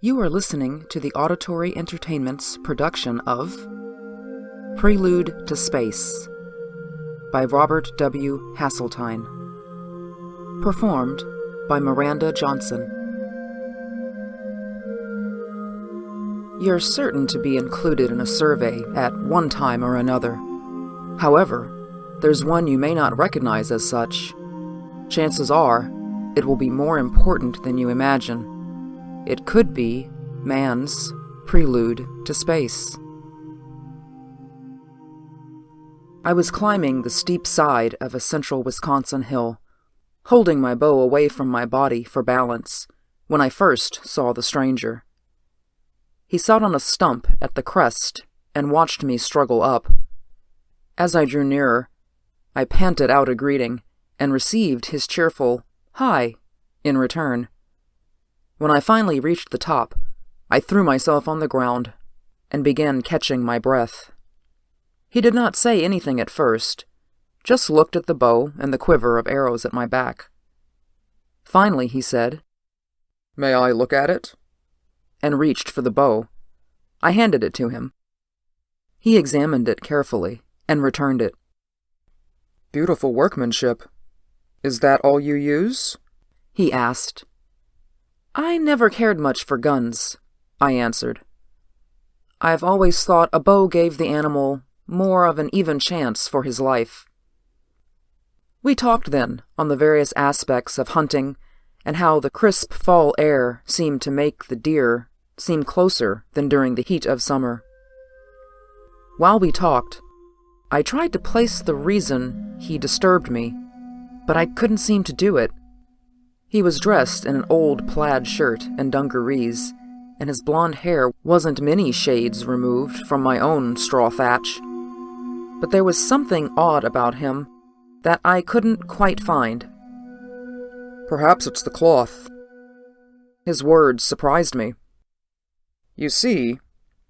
You are listening to the Auditory Entertainment's production of Prelude to Space by Robert W. Haseltine. Performed by Miranda Johnson. You're certain to be included in a survey at one time or another. However, there's one you may not recognize as such. Chances are, it will be more important than you imagine. It could be man's prelude to space. I was climbing the steep side of a central Wisconsin hill, holding my bow away from my body for balance, when I first saw the stranger. He sat on a stump at the crest and watched me struggle up. As I drew nearer, I panted out a greeting and received his cheerful "Hi" in return. When I finally reached the top, I threw myself on the ground and began catching my breath. He did not say anything at first, just looked at the bow and the quiver of arrows at my back. Finally, he said, "May I look at it?" and reached for the bow. I handed it to him. He examined it carefully and returned it. "Beautiful workmanship. Is that all you use?" he asked. "I never cared much for guns," I answered. "I've always thought a bow gave the animal more of an even chance for his life." We talked then on the various aspects of hunting and how the crisp fall air seemed to make the deer seem closer than during the heat of summer. While we talked, I tried to place the reason he disturbed me, but I couldn't seem to do it. He was dressed in an old plaid shirt and dungarees, and his blonde hair wasn't many shades removed from my own straw thatch. But there was something odd about him that I couldn't quite find. "Perhaps it's the cloth." His words surprised me. "You see,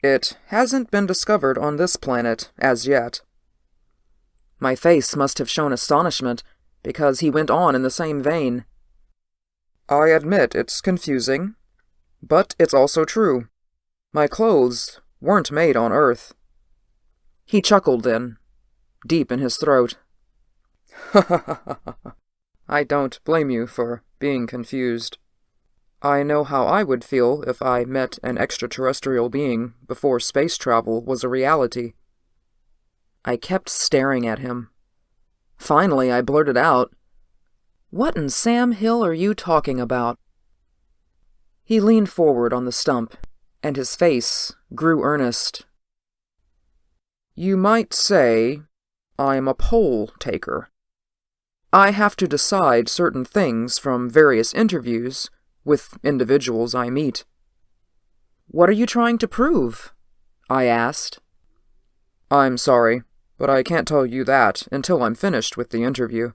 it hasn't been discovered on this planet as yet." My face must have shown astonishment, because he went on in the same vein. "I admit it's confusing, but it's also true. My clothes weren't made on Earth." He chuckled then, deep in his throat. "I don't blame you for being confused. I know how I would feel if I met an extraterrestrial being before space travel was a reality." I kept staring at him. Finally, I blurted out, "What in Sam Hill are you talking about?" He leaned forward on the stump, and his face grew earnest. "You might say I'm a poll taker. I have to decide certain things from various interviews with individuals I meet." "What are you trying to prove?" I asked. "I'm sorry, but I can't tell you that until I'm finished with the interview.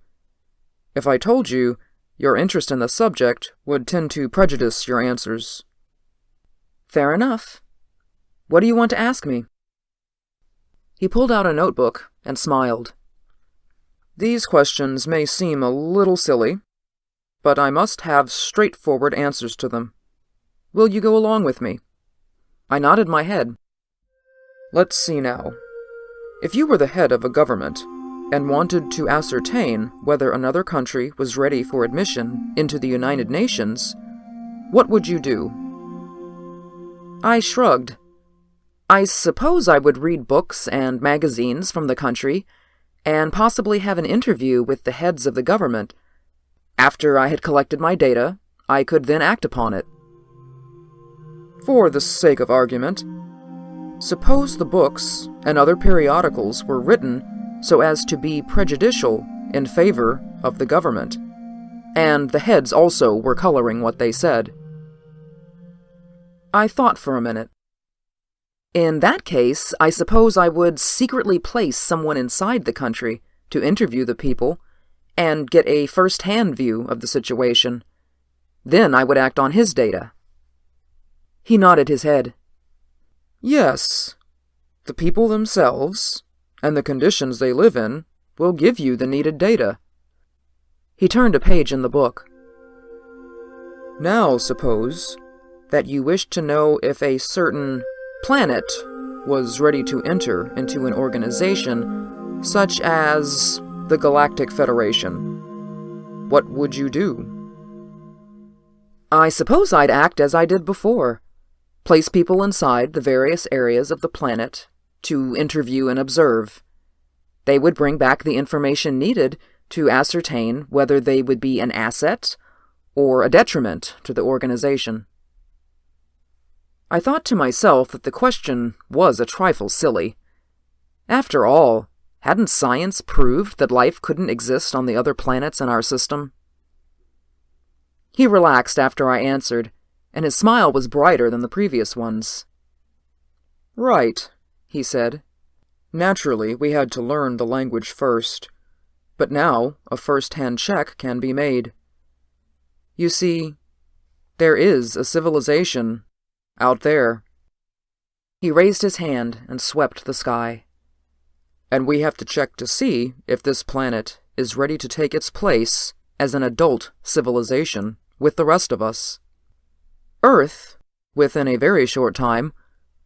If I told you, your interest in the subject would tend to prejudice your answers." "Fair enough. What do you want to ask me?" He pulled out a notebook and smiled. "These questions may seem a little silly, but I must have straightforward answers to them. Will you go along with me?" I nodded my head. "Let's see now. If you were the head of a government and wanted to ascertain whether another country was ready for admission into the United Nations, what would you do?" I shrugged. I suppose I would read books and magazines from the country, and possibly have an interview with the heads of the government. After I had collected my data, I could then act upon it. "For the sake of argument, suppose the books and other periodicals were written so as to be prejudicial in favor of the government, and the heads also were coloring what they said." I thought for a minute. "In that case, I suppose I would secretly place someone inside the country to interview the people and get a first-hand view of the situation. Then I would act on his data." He nodded his head. "Yes, the people themselves and the conditions they live in will give you the needed data." He turned a page in the book. "Now suppose that you wished to know if a certain planet was ready to enter into an organization such as the Galactic Federation. What would you do? I suppose I'd act as I did before. Place people inside the various areas of the planet to interview and observe. They would bring back the information needed to ascertain whether they would be an asset or a detriment to the organization. I thought to myself that the question was a trifle silly. After all, hadn't science proved that life couldn't exist on the other planets in our system? He relaxed after I answered, and his smile was brighter than the previous ones. Right, he said. Naturally, we had to learn the language first, but now a first-hand check can be made. You see, there is a civilization out there. He raised his hand and swept the sky. And we have to check to see if this planet is ready to take its place as an adult civilization with the rest of us. Earth, within a very short time,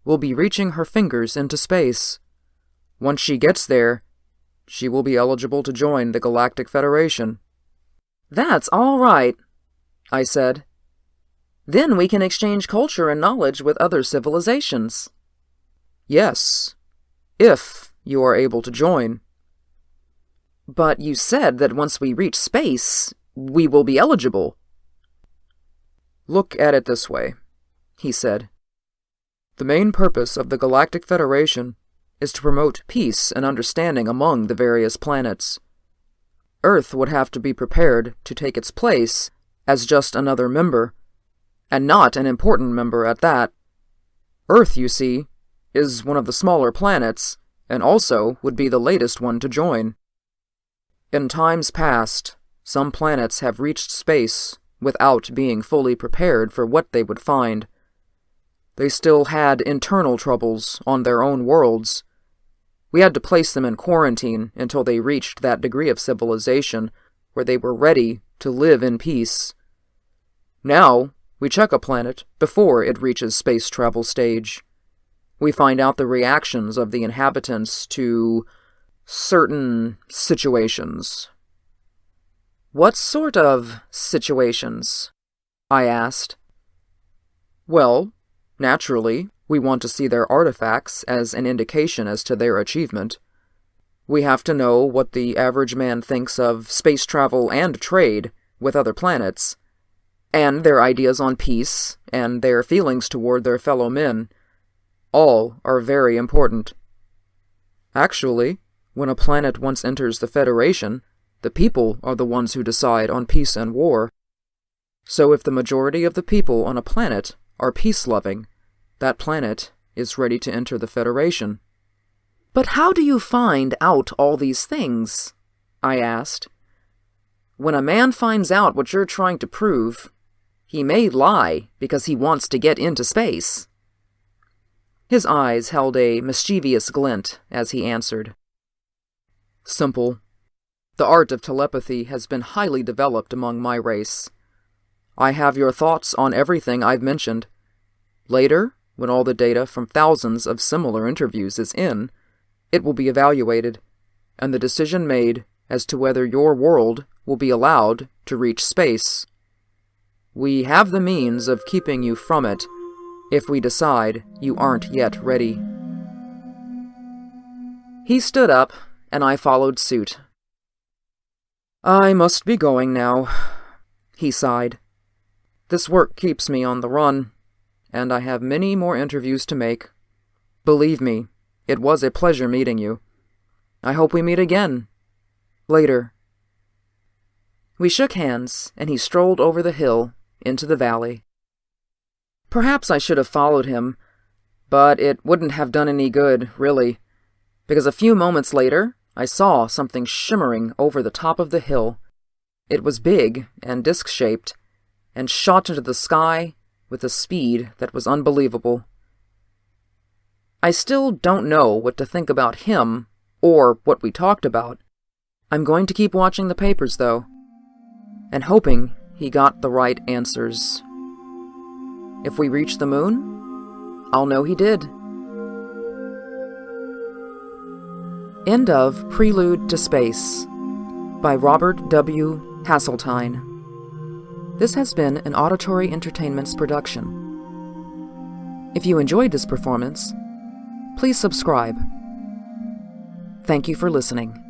will be reaching her fingers into space. Once she gets there, she will be eligible to join the Galactic Federation. That's all right, I said. Then we can exchange culture and knowledge with other civilizations. Yes, if you are able to join. But you said that once we reach space, we will be eligible. Look at it this way, he said. The main purpose of the Galactic Federation is to promote peace and understanding among the various planets. Earth would have to be prepared to take its place as just another member, and not an important member at that. Earth, you see, is one of the smaller planets, and also would be the latest one to join. In times past, some planets have reached space without being fully prepared for what they would find. They still had internal troubles on their own worlds. We had to place them in quarantine until they reached that degree of civilization where they were ready to live in peace. Now, we check a planet before it reaches space travel stage. We find out the reactions of the inhabitants to certain situations. What sort of situations? I asked. Well, naturally, we want to see their artifacts as an indication as to their achievement. We have to know what the average man thinks of space travel and trade with other planets, and their ideas on peace, and their feelings toward their fellow men. All are very important. Actually, when a planet once enters the Federation, the people are the ones who decide on peace and war. So if the majority of the people on a planet are peace-loving, that planet is ready to enter the Federation. But how do you find out all these things? I asked. When a man finds out what you're trying to prove, he may lie because he wants to get into space. His eyes held a mischievous glint as he answered. Simple. The art of telepathy has been highly developed among my race. I have your thoughts on everything I've mentioned. Later, when all the data from thousands of similar interviews is in, it will be evaluated, and the decision made as to whether your world will be allowed to reach space. We have the means of keeping you from it if we decide you aren't yet ready. He stood up, and I followed suit. I must be going now, he sighed. This work keeps me on the run, and I have many more interviews to make. Believe me, it was a pleasure meeting you. I hope we meet again. Later. We shook hands, and he strolled over the hill into the valley. Perhaps I should have followed him, but it wouldn't have done any good, really, because a few moments later, I saw something shimmering over the top of the hill. It was big and disc-shaped, and shot into the sky with a speed that was unbelievable. I still don't know what to think about him, or what we talked about. I'm going to keep watching the papers, though, and hoping he got the right answers. If we reach the moon, I'll know he did. End of Prelude to Space by Robert W. Haseltine. This has been an Auditory Entertainments production. If you enjoyed this performance, please subscribe. Thank you for listening.